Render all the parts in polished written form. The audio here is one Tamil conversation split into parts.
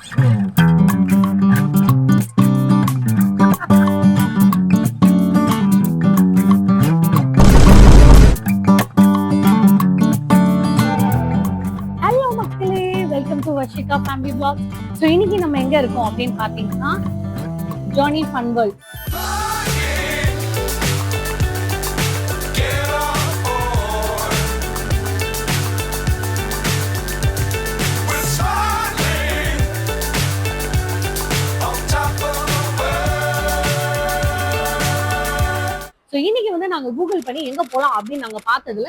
ஹலோ மக்களே, welcome to Varshika family vlog. So இன்னைக்கு நம்ம எங்க இருக்கோம் அப்படின்னு பார்த்தீங்கன்னா ஜானி ஃபன் வேர்ல்ட். ஸோ இன்னைக்கு வந்து நாங்க கூகுள் பண்ணி எங்க போலாம் அப்படின்னு நாங்க பார்த்ததுல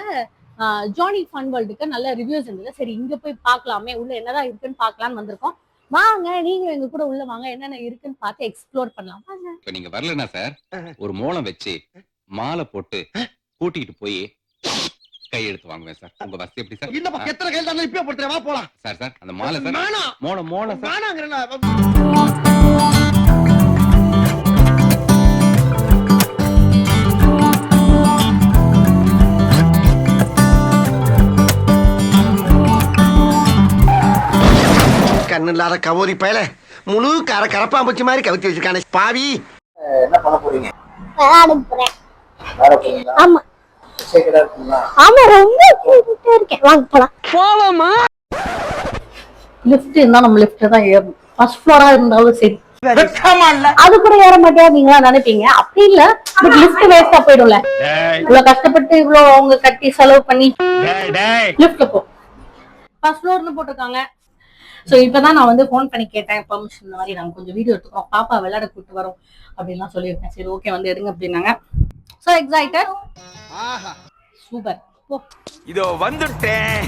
ஜானி ஃபன் வேர்ல்டுக்கு நல்ல ரிவ்யூஸ் இருந்தது. சரி இங்க போய் பார்க்கலாமே, உள்ள என்னதான் இருக்குன்னு பார்க்கலாம்னு வந்திருக்கோம். வாங்க நீங்க எங்க கூட உள்ள வாங்க, என்னென்ன இருக்குன்னு பார்த்து எக்ஸ்ப்ளோர் பண்ணலாம். இப்ப நீங்க வரலனா சார், ஒரு மோளம் வச்சு மாலை போட்டு கூட்டிட்டு போய் கையெழுத்து வாங்குவேன் சார். உங்க வசதி எப்படி சார்? இல்லப்பா, எத்தனை கையில இருந்தாலும் இப்பயே போட்டுறேன், வா போலாம். சார் சார் அந்த மாலை சார், வேணாம். மோளம் சார். வேணாங்கறேன். கண்ணு இல்லாத கவோரி பயல முழு கரப்பாம்பூச்சி மாதிரி கவித்து வச்சிருக்கானே பாவி. என்ன பண்ண போறீங்க? விளையாட போறேன். விளையாட போறீங்களா? ஆமா எக்ஸைட்டடா இருக்கீங்களா? ஆமா, ரொம்ப எக்ஸைட்டடா இருக்கேன். வாங்க போலாம். போலாமா? லிஃப்ட் இருந்தா நம்ம லிஃப்ட்ல தான் ஏறணும். ஃபர்ஸ்ட் ஃப்ளோரா இருந்தாலும் சரி. வெக்கமா இல்ல? அது கூட ஏற மாட்டியா நீங்களா நினைப்பீங்க. அப்படி இல்ல, பட் லிஃப்ட் வேஸ்டா போயிடும்ல. இவ்வளவு கஷ்டப்பட்டு இவ்வளவு அவங்க கட்டி செலவு பண்ணி லிஃப்ட்ல போ. ஃபர்ஸ்ட் ஃப்ளோர்னு போட்டிருக்காங்க. சோ இப்பதான் நான் வந்து போன் பண்ணி கேட்டேன் பெர்மிஷன், இந்த மாதிரி நாங்க கொஞ்சம் வீடியோ எடுத்துக்கிறோம், பாப்பா விளையாட கூட்டு வரோம் அப்படின்லாம் சொல்லியிருக்கேன். சரி ஓகே வந்து எடுங்க அப்படின்னாங்க. So excited. ஆஹா சூப்பர். போ. இதோ வந்துட்டேன்.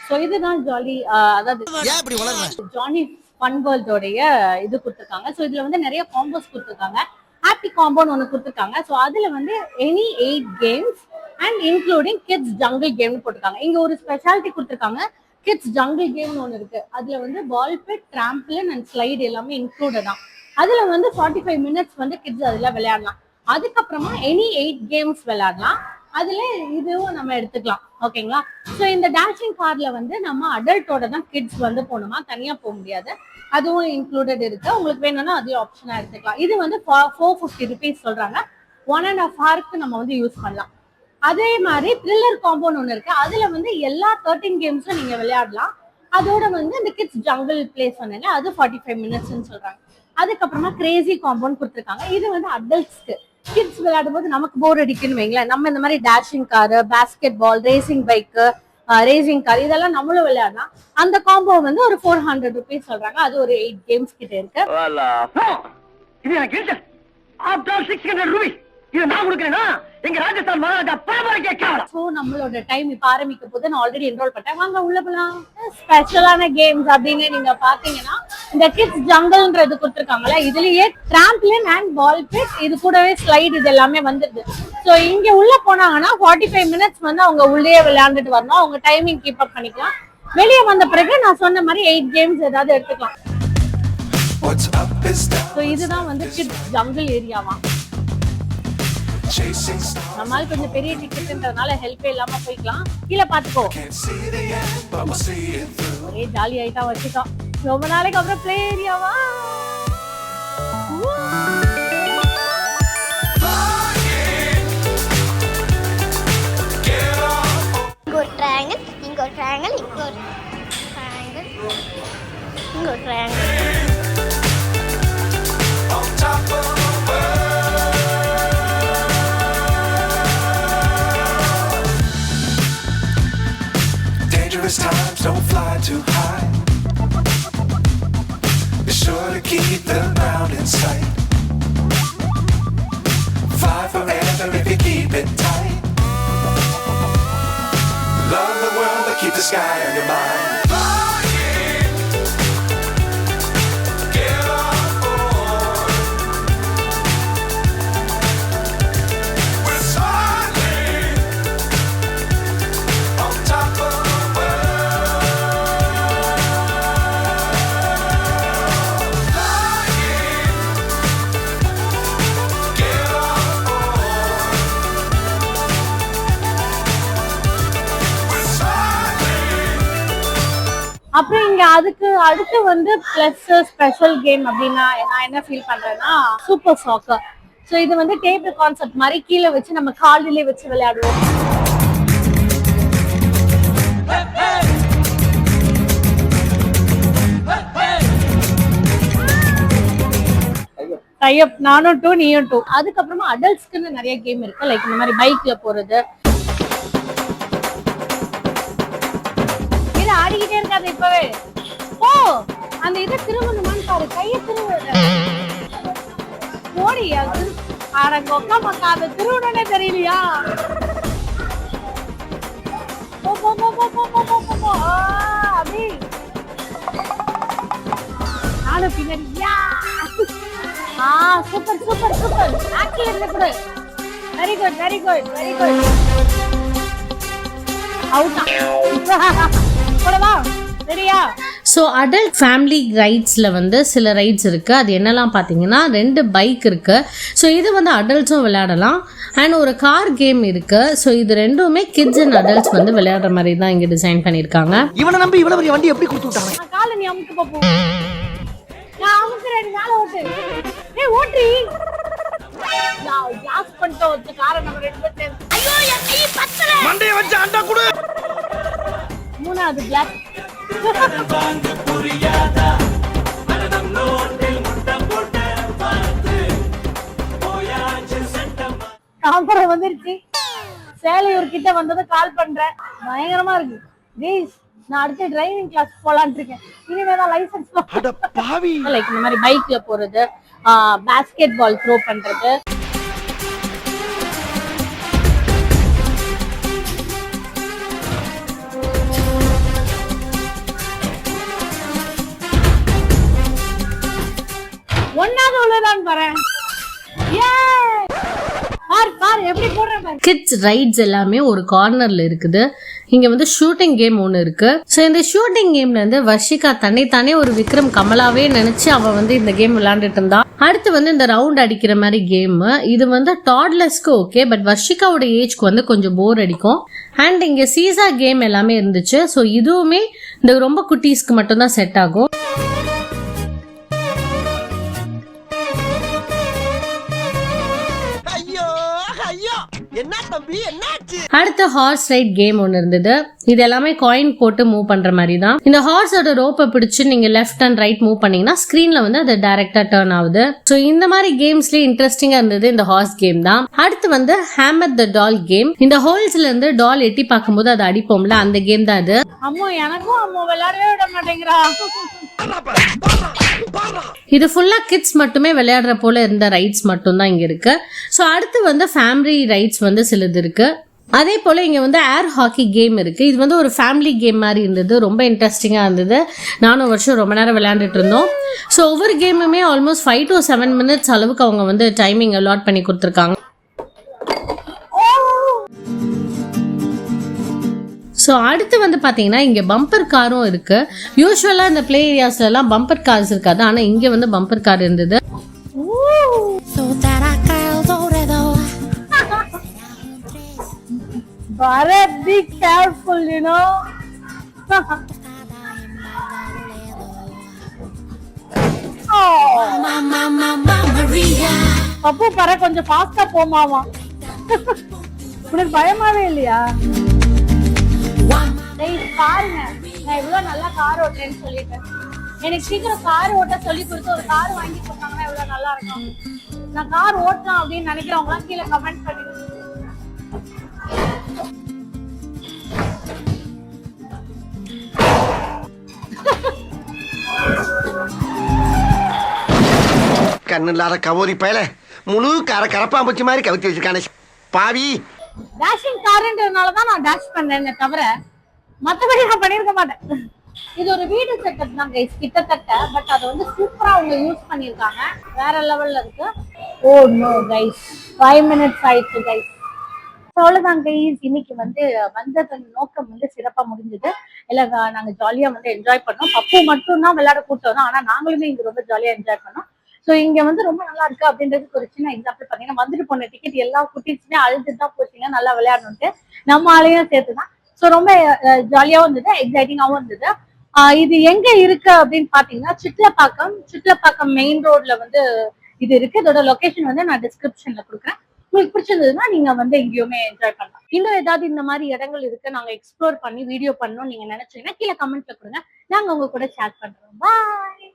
சோ இதுதான் ஜாலி, அதாவது ஏன் இப்படி வளர்ற? ஜானி ஃபன் வேர்ல்டோடைய இது கொடுத்துருக்காங்க. ஸோ இதுல வந்து நிறைய காம்போஸ் கொடுத்துருக்காங்க. ஹாப்பி காம்போன்னு ஒன்று கொடுத்துருக்காங்க. ஸோ அதுல வந்து any 8 games and including kids jungle கேம்னு போட்டிருக்காங்க. இங்க ஒரு ஸ்பெஷாலிட்டி கொடுத்துருக்காங்க, கிட்ஸ் ஜங்கிள் கேம்னு ஒன்று இருக்கு. அதுல வந்து பால் பிட், டிராம்பிளின் அண்ட் ஸ்லைடு எல்லாமே இன்க்ளூடட் தான். அதுல வந்து 45 மினிட்ஸ் வந்து கிட்ஸ் அதுல விளையாடலாம். அதுக்கப்புறமா எனி 8 கேம்ஸ் விளையாடலாம். அதுல இதுவும் நம்ம எடுத்துக்கலாம். ஓகேங்களா? ஸோ இந்த டேஷிங் கார்ல வந்து நம்ம அடல்ட்டோட தான் கிட்ஸ் வந்து போகணுமா, தனியா போக முடியாது. அதுவும் இன்க்ளூடட் இருக்கு. உங்களுக்கு வேணும்னா அதையும் ஆப்ஷனா எடுத்துக்கலாம். இது வந்து 450 ருபீஸ் சொல்றாங்க. 1.5 ஹவருக்கு நம்ம வந்து யூஸ் பண்ணலாம். அதே மாதிரி த்ரில்லர் காம்போன்னு ஒன்று இருக்கு. அதுல வந்து எல்லா 13 கேம்ஸும் நீங்க விளையாடலாம். அதோட வந்து இந்த கிட்ஸ் ஜங்கிள் பிளே சொன்னேன், அது 45 மினிட்ஸ்ன்னு சொல்றாங்க. அதுக்கப்புறமா கிரேசி காம்போன்னு கொடுத்துருக்காங்க. இது வந்து அடல்ட்ஸ்க்கு. கிட்ஸ் விளையாடும் போது நமக்கு போர் அடிக்குன்னு வைங்களேன், நம்ம இந்த மாதிரி dashing car, basketball, racing bike, racing car இதெல்லாம் நம்மளும் விளையாடலாம். அந்த காம்போ வந்து ஒரு 400 ருபீஸ் சொல்றாங்க. அது ஒரு 8 கேம்ஸ் கிட்ட இருக்கு. இது எனக்கு இருக்கு. ஆஃப்டர் 600 ரூபீஸ் இது நான் கொடுக்கிறேனா? எங்க ராஜஸ்தான் மகாராஜா பரம்பரைக்கே கேவலம். சோ நம்மளோட டைம் இப்ப ஆரம்பிக்க போது நான் ஆல்ரெடி என்ரோல் பண்ணிட்டேன். வாங்க உள்ள போலாம். ஸ்பெஷலான கேம்ஸ் அப்படின்னு நீங்க பாத்தீங்கன்னா இந்த கிட்ஸ் ஜங்கிள்ன்றது கொடுத்துருக்காங்கல்ல, இதுலயே டிராம்பிளின் அண்ட் பால் பிட், இது கூடவே ஸ்லைடு, இது எல்லாமே வந்துருது. சோ இங்க உள்ள போனாங்கன்னா 45 மினிட்ஸ் வந்து அவங்க உள்ளே விளையாண்டுட்டு வரணும். அவங்க டைமிங் கீப் அப் பண்ணிக்கலாம். வெளியே வந்த பிறகு நான் சொன்ன மாதிரி 8 கேம்ஸ் ஏதாவது எடுத்துக்கலாம். சோ இதுதான் வந்து கிட்ஸ் ஜங்கிள் ஏரியாவா. நம்மளால கொஞ்சம் பெரிய டிக்கெட்ன்றதுனால ஹெல்ப்பே இல்லாம போய்க்கலாம். கீழே பாத்துக்கோ. ஒரே ஜாலி ஆயிட்டா வச்சுட்டோம். ரொம்ப நாளைக்கு அப்புறம் பிளே ஏரியாவா. இங்க ஒரு ட்ரையாங்கிள், இங்க ஒரு ட்ரையாங்கிள், இங்க ஒரு ட்ரையாங்கிள், இங்க ஒரு triangle. Dangerous times, don't fly too high. Be sure to keep the ground in sight. Fly forever if you keep it tight. Love the world, but keep the sky on your mind. அப்புறம் இங்க அதுக்கு அடுத்து வந்து பிளஸ் ஸ்பெஷல் கேம் அப்படின்னா நான் என்ன ஃபீல் பண்றேன்னா சூப்பர் சாக்கர். ஸோ இது வந்து டேபிள் கான்செப்ட் மாதிரி கீழே வச்சு நம்ம காலிலே வச்சு விளையாடுவோம். டைப் நானும் 2 நீயும் 2. அதுக்கப்புறமா அடல்ட்ஸ்க்குன்னு நிறைய கேம் இருக்கு. லைக் இந்த மாதிரி பைக்ல போறது. இது ஆடிக்கிட்டே இருக்காது இப்பவே. ஓ அந்த இதை திரும்பணுமான்னு பாரு. கையை திரும்ப ஓடி அது அடங்கொக்கா மக்கா அதை திருவனே தெரியலையா? அப்படி நானும் பின்னாடி சூப்பர் சூப்பர் சூப்பர். ஆக்டிவேட்ல கூட very good very good very good. அவுட்டா போடவா ரெடியா? ஸோ அடல்ட் ஃபேமிலி ரைட்ஸில் வந்து சில ரைட்ஸ் இருக்குது. அது என்னெல்லாம் பார்த்தீங்கன்னா 2 பைக் இருக்குது. ஸோ இது வந்து அடல்ட்ஸும் விளையாடலாம். அண்ட் ஒரு கார் கேம் இருக்குது. ஸோ இது ரெண்டுமே கிட்ஸ் அண்ட் அடல்ட்ஸ் வந்து விளையாடுற மாதிரி தான் இங்கே டிசைன் பண்ணியிருக்காங்க. இவனை நம்பி இவ்வளவு பெரிய வண்டி எப்படி கொடுத்து விட்டாங்க? காலை நீ அமுக்கு பாப்போம். நான் அமுக்குறேன் மேல ஓட்டு. ஏய் ஓட்ரி. நான் கிளாஸ் பண்ணிட்டு வந்து காரை நம்ம 2 பேர் சேர்ந்து. ஐயோ என் கை பத்தல. மண்டைய வச்சு அண்டா குடு. மூணாவது கிளாஸ். தாம்பரம் வந்துருச்சு. சேலையூர் கிட்ட வந்தது கால் பண்றேன். பயங்கரமா இருக்கு. ஜெய்ஸ் நான் அடுத்து டிரைவிங் கிளாஸ் போலான்னு இருக்கேன். இனிமேதான் லைசன்ஸ். லைக் இந்த மாதிரி பைக்ல போறது, பாஸ்கெட் பால் த்ரோ பண்றது. ஒன்னாவது உள்ளதான் பாரு. கிட்ஸ் ரைட்ஸ் எல்லாமே ஒரு கார்னர்ல இருக்குது. இங்க வந்து ஷூட்டிங் கேம் ஒன்று இருக்கு. ஸோ இந்த ஷூட்டிங் கேம்ல இருந்து வர்ஷிகா தன்னைத்தானே ஒரு விக்ரம் கமலாவே நினைச்சு அவ வந்து இந்த கேம் விளையாண்டுட்டு இருந்தா. அடுத்து வந்து இந்த ரவுண்ட் அடிக்கிற மாதிரி கேம். இது வந்து டாட்லர்ஸ்க்கு ஓகே, பட் வர்ஷிகாவோட ஏஜ்க்கு வந்து கொஞ்சம் போர் அடிக்கும். அண்ட் இங்க சீசா கேம் எல்லாமே இருந்துச்சு. ஸோ இதுவுமே இந்த ரொம்ப குட்டீஸ்க்கு மட்டும்தான் செட் ஆகும். அடுத்த ஹார்ஸ் ரைட் கேம் ஒன்று இருந்தது. இது எல்லாமே காயின் போட்டு மூவ் பண்ற மாதிரி தான். இந்த ஹார்ஸோட ரோப்பை பிடிச்சு நீங்க லெஃப்ட் அண்ட் ரைட் மூவ் பண்ணீங்கன்னா ஸ்கிரீன்ல வந்து அது டைரக்டா டர்ன் ஆகுது. ஸோ இந்த மாதிரி கேம்ஸ்லயே இன்ட்ரெஸ்டிங்கா இருந்தது இந்த ஹார்ஸ் கேம் தான். அடுத்து வந்து ஹேமர் த டால் கேம். இந்த ஹோல்ஸ்ல இருந்து டால் எட்டி பார்க்கும்போது அதை அடிப்போம்ல, அந்த கேம் தான் அது. அம்மா எனக்கும் அம்மா விளையாடவே விட மாட்டேங்கிறா. இது ஃபுல்லா கிட்ஸ் மட்டுமே விளையாடுற போல இருந்த ரைட்ஸ் மட்டும் தான் இங்க இருக்கு. ஸோ அடுத்து வந்து ஃபேமிலி ரைட்ஸ் வந்து சிலது இருக்கு. அதே போல இங்க வந்து ஏர் ஹாக்கி கேம் இருக்கு. இது வந்து ஒரு ஃபேமிலி கேம் மாதிரி இருந்தது. ரொம்ப இன்ட்ரெஸ்டிங்கா இருந்தது. நானும் வருஷம் ரொம்ப நேரம் விளையாண்டுட்டு இருந்தோம். ஸோ ஒவ்வொரு கேமுமே ஆல்மோஸ்ட் 5 to 7 minutes அளவுக்கு அவங்க வந்து டைமிங் அலாட் பண்ணி கொடுத்துருக்காங்க. ஸோ அடுத்து வந்து பார்த்தீங்கன்னா இங்கே பம்பர் காரும் இருக்கு. யூஸ்வலாக இந்த பிளே ஏரியாஸ்லாம் பம்பர் கார்ஸ் இருக்காது, ஆனால் இங்கே வந்து பம்பர் கார் இருந்தது. Be careful, you know. அப்போ பர கொஞ்சம் ஃபாஸ்டா போமாவா? உனக்கு பயமாவே இல்லையா? பாருங்க, நான் இவ்வளவு நல்லா கார் ஓட்டுறேன்னு சொல்லிட்டேன். எனக்கு சீக்கிரம் கார் ஓட்ட சொல்லி கொடுத்து ஒரு கார் வாங்கி கொடுத்தாங்கன்னா எவ்வளவு நல்லா இருக்கும். நான் கார் ஓட்டலாம் அப்படின்னு நினைக்கிறவங்க எல்லாம் கீழே கமெண்ட் பண்ணுங்க. கண்ணு இல்லாத கவோரி பயல முழு கரப்பாம்பூச்சி மாதிரி கவித்து வச்சிருக்கானே பாவி. டேஷிங் கார்ன்றதுனாலதான் நான் டேஷ் பண்ணேன்னு தவிர மத்தபடி நான் பண்ணிருக்க மாட்டேன். இது ஒரு வீடு செட்டப் தான் கைஸ் கிட்டத்தட்ட. பட் அதை வந்து சூப்பரா அவங்க யூஸ் பண்ணிருக்காங்க. வேற லெவல்ல இருக்கு. ஓ நோ கைஸ் 5 minutes ஆயிடுச்சு கைஸ். அவ்வளவுதான் கைஸ். இன்னைக்கு வந்து வந்ததன் நோக்கம் வந்து சிறப்பா முடிஞ்சது. இல்ல நாங்க ஜாலியா வந்து என்ஜாய் பண்ணோம். பப்பு மட்டும் தான் விளையாட கூட்டம் தான், ஆனா நாங்களுமே இங்க ரொம்ப ஜாலியா என்ஜாய் பண்ணோம். ஸோ இங்க வந்து ரொம்ப நல்லா இருக்கு அப்படின்றதுக்கு ஒரு சின்ன எக்ஸாம்பிள் பாத்தீங்கன்னா, வந்துட்டு போன டிக்கெட் எல்லா குட்டீஸுமே அழுதுட்டு தான் போச்சுங்க நல்லா விளையாடணும்ட்டு. நம்ம ஆளையும் சேர்த்துதான். ஸோ ரொம்ப ஜாலியாவும் இருந்தது, எக்ஸைட்டிங்காவும் இருந்தது. இது எங்க இருக்கு அப்படின்னு பாத்தீங்கன்னா சிட்லப்பாக்கம் மெயின் ரோட்ல வந்து இது இருக்கு. இதோட லொகேஷன் வந்து நான் டிஸ்கிரிப்ஷன்ல கொடுக்குறேன். உங்களுக்கு பிடிச்சிருந்ததுன்னா நீங்க வந்து எங்கேயுமே என்ஜாய் பண்ணலாம். இன்னும் ஏதாவது இந்த மாதிரி இடங்கள் இருக்கு நாங்க எக்ஸ்ப்ளோர் பண்ணி வீடியோ பண்ணணும் நீங்க நினைச்சீங்கன்னா கீழே கமெண்ட்ல கொடுங்க. நாங்க உங்க கூட ஷேர் பண்றோம். பாய்.